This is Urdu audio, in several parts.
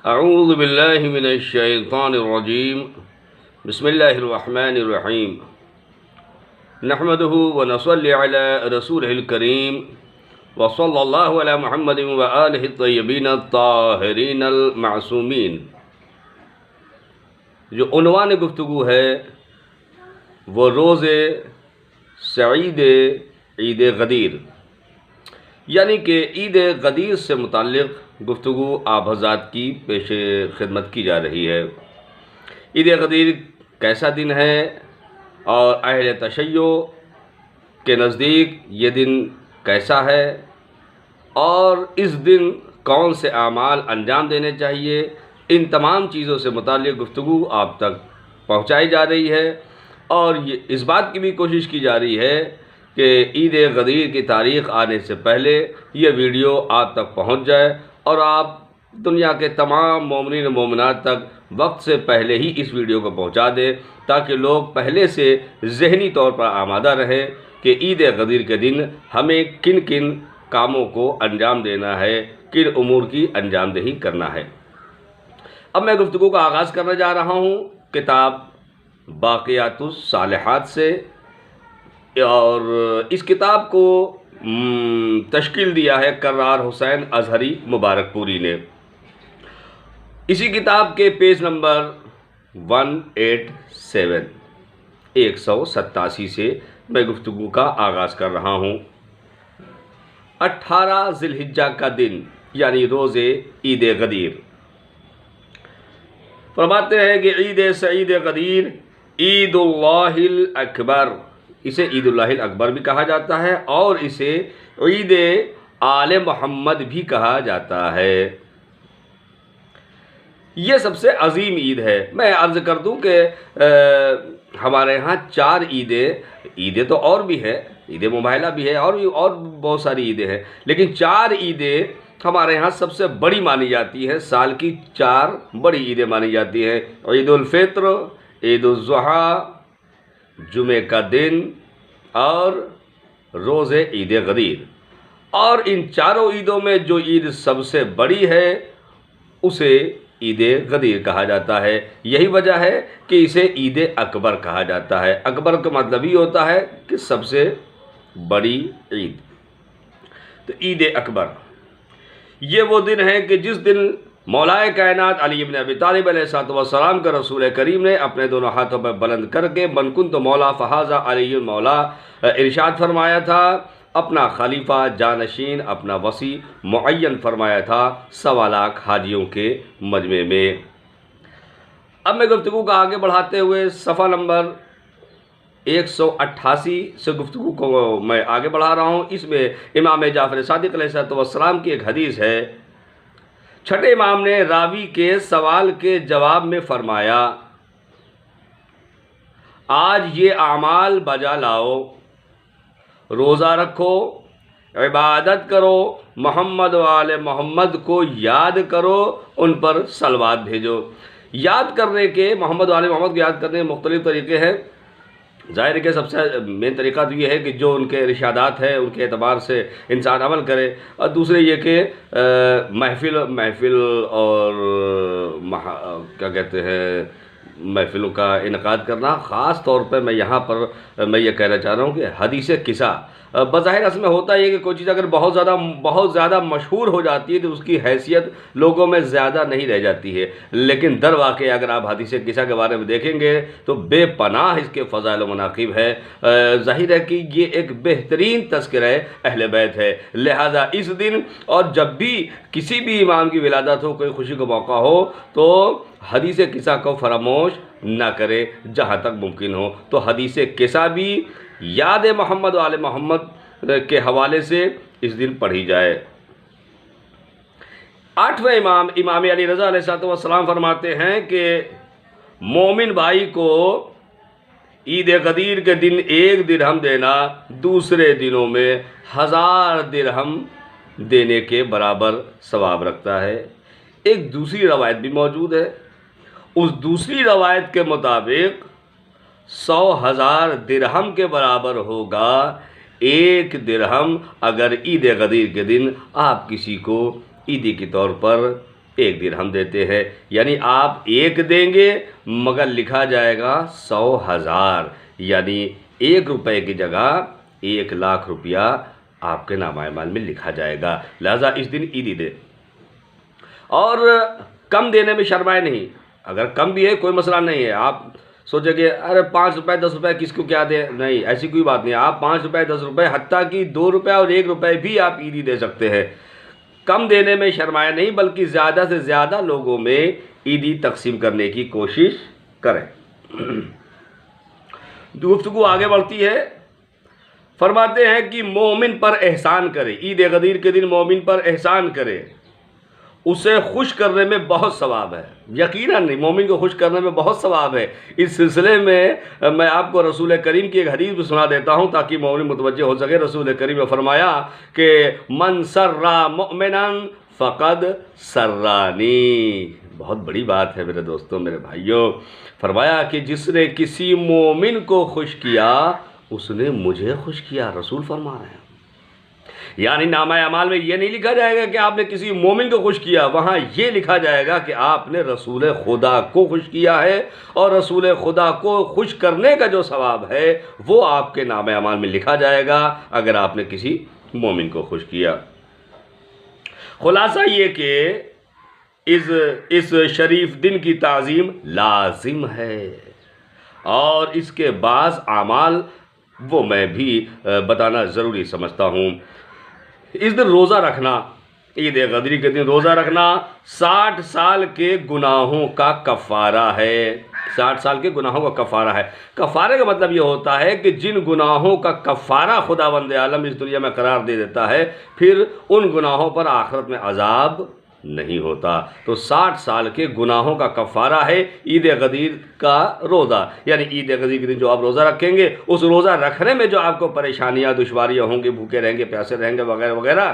اعوذ باللہ من الشیطان الرجیم بسم اللہ الرحمن الرحیم نحمدہ ونصلی علی رسولہ الکریم وصلی اللہ علی محمد وآلہ الطیبین الطاہرین المعصومین۔ جو عنوان گفتگو ہے وہ روز سعید عید غدیر، یعنی کہ عید غدیر سے متعلق گفتگو آپ حضرات کی پیش خدمت کی جا رہی ہے۔ عید غدیر کیسا دن ہے اور اہل تشیع کے نزدیک یہ دن کیسا ہے، اور اس دن کون سے اعمال انجام دینے چاہیے، ان تمام چیزوں سے متعلق گفتگو آپ تک پہنچائی جا رہی ہے، اور اس بات کی بھی کوشش کی جا رہی ہے کہ عید غدیر کی تاریخ آنے سے پہلے یہ ویڈیو آپ تک پہنچ جائے اور آپ دنیا کے تمام مومنین و مومنات تک وقت سے پہلے ہی اس ویڈیو کو پہنچا دیں، تاکہ لوگ پہلے سے ذہنی طور پر آمادہ رہیں کہ عید غدیر کے دن ہمیں کن کن کاموں کو انجام دینا ہے، کن امور کی انجام دہی کرنا ہے۔ اب میں گفتگو کا آغاز کرنے جا رہا ہوں کتاب باقیات الصالحات سے، اور اس کتاب کو تشکیل دیا ہے کرار حسین اظہری مبارک پوری نے۔ اسی کتاب کے پیج نمبر 187 سے میں گفتگو کا آغاز کر رہا ہوں۔ 18 ذی الحجہ کا دن یعنی روز عید غدیر، فرماتے ہیں کہ عید سعید غدیر عید اللہ الاکبر، اسے عید اللہ الاکبر بھی کہا جاتا ہے اور اسے عید آل محمد بھی کہا جاتا ہے۔ یہ سب سے عظیم عید ہے۔ میں عرض کر دوں کہ ہمارے ہاں 4 عیدیں تو اور بھی ہے، عید مباہلہ بھی ہے اور بہت ساری عیدیں ہیں، لیکن 4 عیدیں ہمارے ہاں سب سے بڑی مانی جاتی ہے۔ سال کی 4 بڑی عیدیں مانی جاتی ہیں: عید الفطر، عید الاضحیٰ، جمعے کا دن اور روز عید غدیر۔ اور ان چاروں عیدوں میں جو عید سب سے بڑی ہے اسے عید غدیر کہا جاتا ہے۔ یہی وجہ ہے کہ اسے عید اکبر کہا جاتا ہے۔ اکبر کا مطلب یہ ہوتا ہے کہ سب سے بڑی عید۔ تو عید اکبر یہ وہ دن ہے کہ جس دن مولا کائنات علی بن ابی طالب علیہ السلام کا رسول کریم نے اپنے دونوں ہاتھوں پر بلند کر کے من کنت مولا فہذا علی مولا ارشاد فرمایا تھا، اپنا خلیفہ جانشین، اپنا وصی معین فرمایا تھا 1.25 لاکھ حاجیوں کے مجمع میں۔ اب میں گفتگو کا آگے بڑھاتے ہوئے صفحہ نمبر 188 سے گفتگو کو میں آگے بڑھا رہا ہوں۔ اس میں امام جعفر صادق علیہ السلام کی ایک حدیث ہے۔ چھٹے امام نے راوی کے سوال کے جواب میں فرمایا، آج یہ اعمال بجا لاؤ، روزہ رکھو، عبادت کرو، محمد و آل محمد کو یاد کرو، ان پر صلوات بھیجو۔ یاد کرنے کے، محمد و آل محمد کو یاد کرنے کے مختلف طریقے ہیں۔ ظاہر ہے کہ سب سے مین طریقہ تو یہ ہے کہ جو ان کے ارشادات ہیں ان کے اعتبار سے انسان عمل کرے، اور دوسرے یہ کہ محفل اور کیا کہتے ہیں محفلوں کا انعقاد کرنا۔ خاص طور پہ میں یہاں پر میں یہ کہنا چاہ رہا ہوں کہ حدیث قصہ بظاہر اصل میں ہوتا ہے کہ کوئی چیز اگر بہت زیادہ مشہور ہو جاتی ہے تو اس کی حیثیت لوگوں میں زیادہ نہیں رہ جاتی ہے، لیکن در واقع اگر آپ حدیث قصہ کے بارے میں دیکھیں گے تو بے پناہ اس کے فضائل و مناقب ہے۔ ظاہر ہے کہ یہ ایک بہترین تذکرہ اہل بیت ہے، لہذا اس دن اور جب بھی کسی بھی امام کی ولادت ہو، کوئی خوشی کا موقع ہو، تو حدیث قصہ کو فراموش نہ کرے جہاں تک ممکن ہو۔ تو حدیث قصہ بھی یاد محمد و آل محمد کے حوالے سے اس دن پڑھی جائے۔ 8ویں امام علی رضا علیہ السلام فرماتے ہیں کہ مومن بھائی کو عید غدیر کے دن 1 درہم دینا دوسرے دنوں میں 1000 درہم دینے کے برابر ثواب رکھتا ہے۔ ایک دوسری روایت بھی موجود ہے، اس دوسری روایت کے مطابق 100,000 درہم کے برابر ہوگا 1 درہم اگر عید غدیر کے دن آپ کسی کو عیدی کے طور پر 1 درہم دیتے ہیں، یعنی آپ 1 دیں گے مگر لکھا جائے گا 100,000، یعنی 1 روپے کی جگہ 1,00,000 روپیہ آپ کے نامہ اعمال میں لکھا جائے گا۔ لہذا اس دن عیدی دے، اور کم دینے میں شرمائے نہیں۔ اگر کم بھی ہے کوئی مسئلہ نہیں ہے، آپ سوچے کہ ارے 5 روپے 10 روپے کس کو کیا دیں، نہیں، ایسی کوئی بات نہیں۔ آپ 5 روپے 10 روپے، حتیٰ کہ 2 روپے اور 1 روپے بھی آپ عیدی دے سکتے ہیں۔ کم دینے میں شرمائے نہیں، بلکہ زیادہ سے زیادہ لوگوں میں عیدی تقسیم کرنے کی کوشش کریں۔ گفتگو آگے بڑھتی ہے، فرماتے ہیں کہ مومن پر احسان کرے، عید غدیر کے دن مومن پر احسان کرے، اسے خوش کرنے میں بہت ثواب ہے۔ یقیناً مومن کو خوش کرنے میں بہت ثواب ہے۔ اس سلسلے میں میں آپ کو رسول کریم کی ایک حدیث بھی سنا دیتا ہوں تاکہ مومن متوجہ ہو سکے۔ رسول کریم نے فرمایا کہ من سرّ مؤمنا فقد سرّانی، بہت بڑی بات ہے میرے دوستوں، میرے بھائیوں۔ فرمایا کہ جس نے کسی مومن کو خوش کیا اس نے مجھے خوش کیا، رسول فرما رہے ہیں۔ یعنی نامہ اعمال میں یہ نہیں لکھا جائے گا کہ آپ نے کسی مومن کو خوش کیا، وہاں یہ لکھا جائے گا کہ آپ نے رسول خدا کو خوش کیا ہے، اور رسول خدا کو خوش کرنے کا جو ثواب ہے وہ آپ کے نامہ اعمال میں لکھا جائے گا اگر آپ نے کسی مومن کو خوش کیا۔ خلاصہ یہ کہ اس شریف دن کی تعظیم لازم ہے، اور اس کے بعض اعمال وہ میں بھی بتانا ضروری سمجھتا ہوں۔ اس دن روزہ رکھنا، عید غدیر کے دن روزہ رکھنا 60 سال کے گناہوں کا کفارہ ہے۔ 60 سال کے گناہوں کا کفارہ ہے۔ کفارے کا مطلب یہ ہوتا ہے کہ جن گناہوں کا کفارہ خداوند عالم اس دنیا میں قرار دے دیتا ہے، پھر ان گناہوں پر آخرت میں عذاب نہیں ہوتا۔ تو 60 سال کے گناہوں کا کفارہ ہے عید غدیر کا روزہ، یعنی عید غدیر کے دن جو آپ روزہ رکھیں گے، اس روزہ رکھنے میں جو آپ کو پریشانیاں دشواریاں ہوں گی، بھوکے رہیں گے، پیاسے رہیں گے، وغیرہ وغیرہ،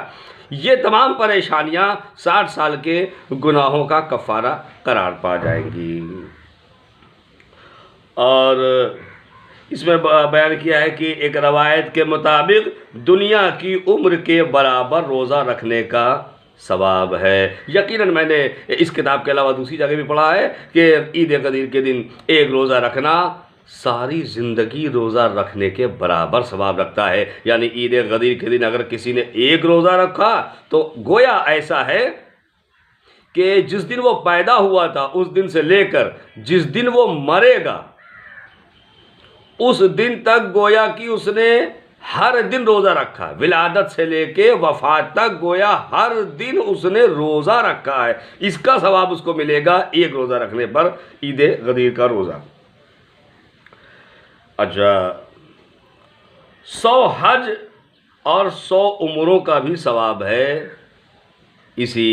یہ تمام پریشانیاں 60 سال کے گناہوں کا کفارہ قرار پا جائیں گی۔ اور اس میں بیان کیا ہے کہ ایک روایت کے مطابق دنیا کی عمر کے برابر روزہ رکھنے کا ثواب ہے۔ یقیناً میں نے اس کتاب کے علاوہ دوسری جگہ بھی پڑھا ہے کہ عید غدیر کے دن ایک روزہ رکھنا ساری زندگی روزہ رکھنے کے برابر ثواب رکھتا ہے۔ یعنی عید غدیر کے دن اگر کسی نے ایک روزہ رکھا تو گویا ایسا ہے کہ جس دن وہ پیدا ہوا تھا اس دن سے لے کر جس دن وہ مرے گا اس دن تک گویا کہ اس نے ہر دن روزہ رکھا، ولادت سے لے کے وفات تک گویا ہر دن اس نے روزہ رکھا ہے۔ اس کا ثواب اس کو ملے گا ایک روزہ رکھنے پر، عید غدیر کا روزہ۔ اچھا، 100 حج اور 100 عمروں کا بھی ثواب ہے اسی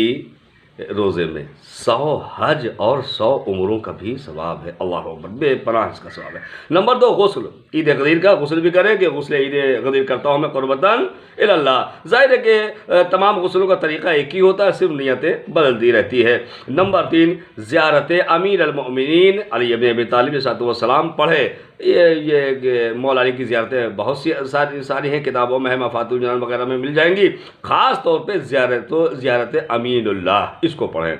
روزے میں۔ 100 حج اور 100 عمروں کا بھی ثواب ہے۔ اللہ اکبر، بے پناہ اس کا ثواب ہے۔ نمبر 2، غسل، عید غدیر کا غسل بھی کریں کہ غسل عید غدیر کرتا ہوں میں قربتاً الی اللہ۔ ظاہر ہے کہ تمام غسلوں کا طریقہ ایک ہی ہوتا ہے، صرف نیتیں بدلتی رہتی ہے۔ نمبر 3، زیارت امیر المؤمنین علی ابن ابی طالب علیہ السلام پڑھے۔ یہ مولا علی کی زیارتیں بہت سی ساری ہیں، کتابوں میں ہے، مفاتیح الجنان وغیرہ میں مل جائیں گی۔ خاص طور پہ زیارت امین اللہ اس کو پڑھیں،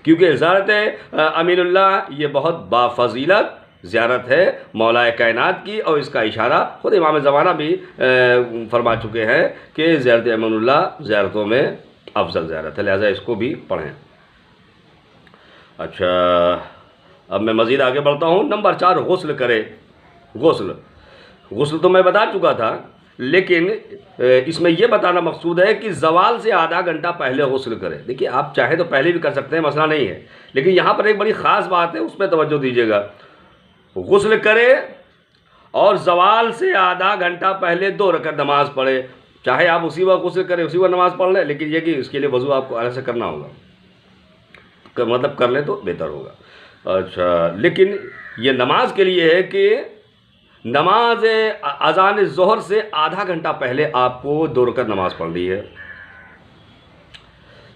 کیونکہ زیارت امین اللہ یہ بہت بافضیلت زیارت ہے مولا کائنات کی، اور اس کا اشارہ خود امام زمانہ بھی فرما چکے ہیں کہ زیارت امین اللہ زیارتوں میں افضل زیارت ہے، لہذا اس کو بھی پڑھیں۔ اچھا، اب میں مزید آگے بڑھتا ہوں۔ نمبر 4، غسل کرے۔ غسل تو میں بتا چکا تھا، لیکن اس میں یہ بتانا مقصود ہے کہ زوال سے آدھا گھنٹہ پہلے غسل کرے۔ دیکھیے، آپ چاہے تو پہلے بھی کر سکتے ہیں، مسئلہ نہیں ہے، لیکن یہاں پر ایک بڑی خاص بات ہے، اس پہ توجہ دیجیے گا۔ غسل کرے اور زوال سے آدھا گھنٹہ پہلے 2 رکعت نماز پڑھے۔ چاہے آپ اسی وقت غسل کریں، اسی وقت نماز پڑھ لیں، لیکن یہ کہ اس کے لیے وضو آپ کو الگ سے کرنا ہوگا، مطلب کر لیں تو بہتر ہوگا۔ اچھا، لیکن یہ نماز کے لیے ہے کہ نماز اذان ظہر سے آدھا گھنٹہ پہلے آپ کو 2 رکعت نماز پڑھنی ہے۔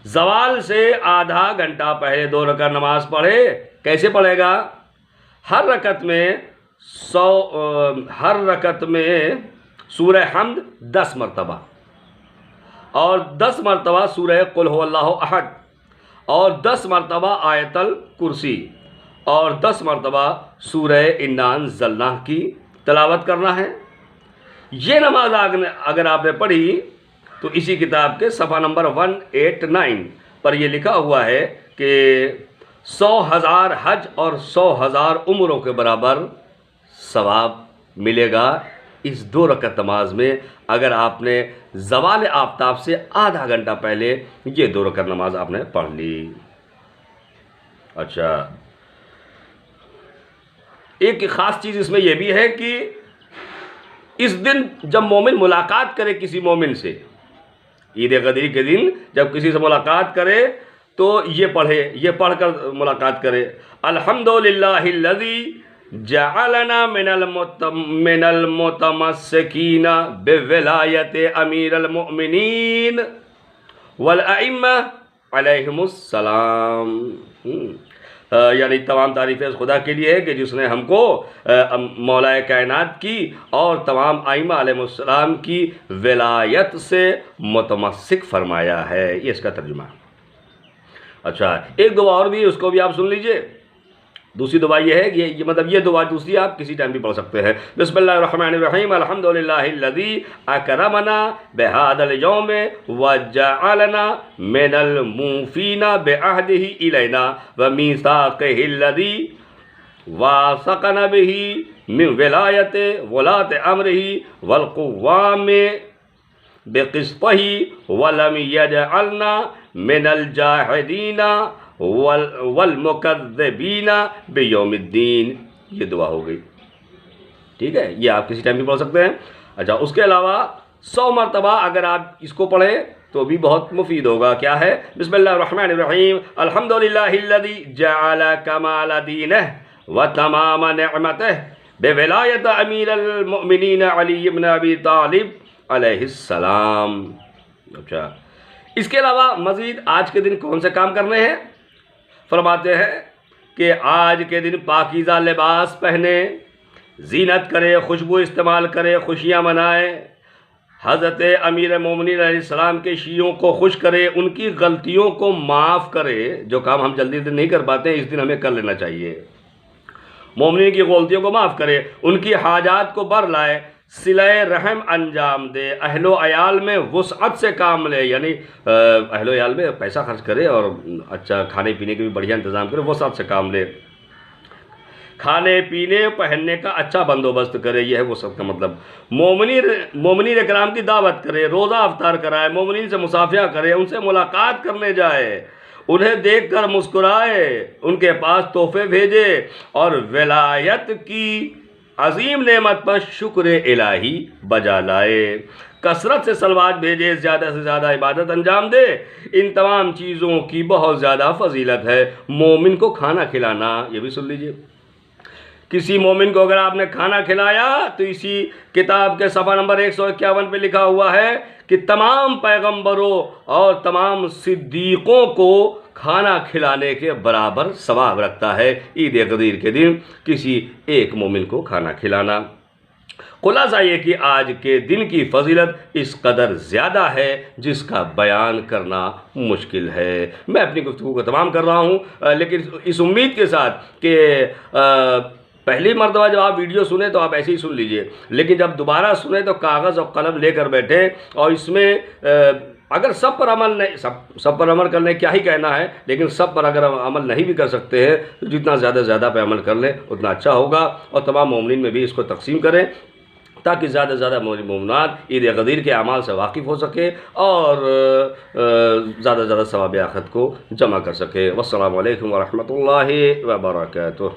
زوال سے آدھا گھنٹہ پہلے 2 رکعت نماز پڑھے۔ کیسے پڑھے گا؟ ہر رکعت میں سورہ حمد 10 مرتبہ، اور 10 مرتبہ سورہ قل هو اللہ احد، اور 10 مرتبہ آیت الکرسی اور 10 مرتبہ سورہ انا انزلناہ کی تلاوت کرنا ہے۔ یہ نماز اگر آپ نے پڑھی تو اسی کتاب کے صفحہ نمبر 189 پر یہ لکھا ہوا ہے کہ 100,000 حج اور 100,000 عمروں کے برابر ثواب ملے گا اس 2 رکعت نماز میں، اگر آپ نے زوال آفتاب سے آدھا گھنٹہ پہلے یہ 2 رکعت نماز آپ نے پڑھ لی۔ اچھا، ایک خاص چیز اس میں یہ بھی ہے کہ اس دن جب مومن ملاقات کرے کسی مومن سے، عید غدیر کے دن جب کسی سے ملاقات کرے تو یہ پڑھ کر ملاقات کرے، الحمدللہ الذی جعلنا من المتمسکین بولایت امیر المؤمنین والائمہ علیہم السلام۔ یعنی تمام تعریفیں اس خدا کے لیے ہے کہ جس نے ہم کو مولا کائنات کی اور تمام ائمہ علیہ السلام کی ولایت سے متمسک فرمایا ہے، یہ اس کا ترجمہ ہے۔ اچھا، ایک دعا اور بھی، اس کو بھی آپ سن لیجئے۔ دوسری دعا یہ ہے کہ مطلب یہ دعا دوسری آپ کسی ٹائم بھی پڑھ سکتے ہیں۔ بسم اللہ الرحمن الرحیم، الحمدللہ الذی اکرمنا بہذا اليوم وجعلنا من الموفین بعہدہ الینا ومیثاقہ الذی واثقنا بہ من ولایت ولاۃ امرہ والقوام بقسطہ ولم یجعلنا من الجاحدین والمکذبین بیوم الدین۔ یہ دعا ہو گئی، ٹھیک ہے، یہ آپ کسی ٹائم بھی پڑھ سکتے ہیں۔ اچھا، اس کے علاوہ 100 مرتبہ اگر آپ اس کو پڑھیں تو بھی بہت مفید ہوگا۔ کیا ہے؟ بسم اللہ الرحمن الرحیم، الحمدللہ الذی جعل کمال دینہ وتمام نعمتہ بولایت امیر المؤمنین علی بن ابی طالب علیہ السلام۔ اچھا، اس کے علاوہ مزید آج کے دن کون سے کام کرنے ہیں؟ فرماتے ہیں کہ آج کے دن پاکیزہ لباس پہنے، زینت کرے، خوشبو استعمال کرے، خوشیاں منائے، حضرت امیر مومنین علیہ السلام کے شیعوں کو خوش کرے، ان کی غلطیوں کو معاف کرے۔ جو کام ہم جلدی نہیں کر پاتے ہیں اس دن ہمیں کر لینا چاہیے۔ مومنین کی غلطیوں کو معاف کرے، ان کی حاجات کو بر لائے، صلہ رحم انجام دے، اہل و عیال میں وسعت سے کام لے، یعنی اہل و عیال میں پیسہ خرچ کرے اور اچھا کھانے پینے کے بھی بڑھیا انتظام کرے، وسعت سے کام لے، کھانے پینے پہننے کا اچھا بندوبست کرے، یہ ہے وسعت کا مطلب۔ مومنین اکرام کی دعوت کرے، روزہ افطار کرائے، مومنین سے مصافحہ کرے، ان سے ملاقات کرنے جائے، انہیں دیکھ کر مسکرائے، ان کے پاس تحفے بھیجے اور ولایت کی عظیم نعمت پر شکر الہی بجا لائے، کثرت سے صلوات بھیجے، زیادہ سے زیادہ عبادت انجام دے۔ ان تمام چیزوں کی بہت زیادہ فضیلت ہے۔ مومن کو کھانا کھلانا، یہ بھی سن لیجئے، کسی مومن کو اگر آپ نے کھانا کھلایا تو اسی کتاب کے صفحہ نمبر 151 پہ لکھا ہوا ہے کہ تمام پیغمبروں اور تمام صدیقوں کو کھانا کھلانے کے برابر ثواب رکھتا ہے عید غدیر کے دن کسی ایک مومن کو کھانا کھلانا۔ خلاصہ یہ کہ آج کے دن کی فضیلت اس قدر زیادہ ہے جس کا بیان کرنا مشکل ہے۔ میں اپنی گفتگو کو تمام کر رہا ہوں، لیکن اس امید کے ساتھ کہ پہلی مرتبہ جب آپ ویڈیو سنیں تو آپ ایسے ہی سن لیجئے، لیکن جب دوبارہ سنیں تو کاغذ اور قلم لے کر بیٹھیں، اور اس میں اگر سب پر عمل نہیں، سب پر عمل کرنے کیا ہی کہنا ہے، لیکن سب پر اگر عمل نہیں بھی کر سکتے ہیں تو جتنا زیادہ سے زیادہ پہ عمل کر لیں اتنا اچھا ہوگا، اور تمام مومنین میں بھی اس کو تقسیم کریں تاکہ زیادہ سے زیادہ مومنات عید غدیر کے اعمال سے واقف ہو سکے اور زیادہ سے زیادہ ثواب آخرت کو جمع کر سکے۔ والسلام علیکم ورحمۃ اللہ وبرکاتہ۔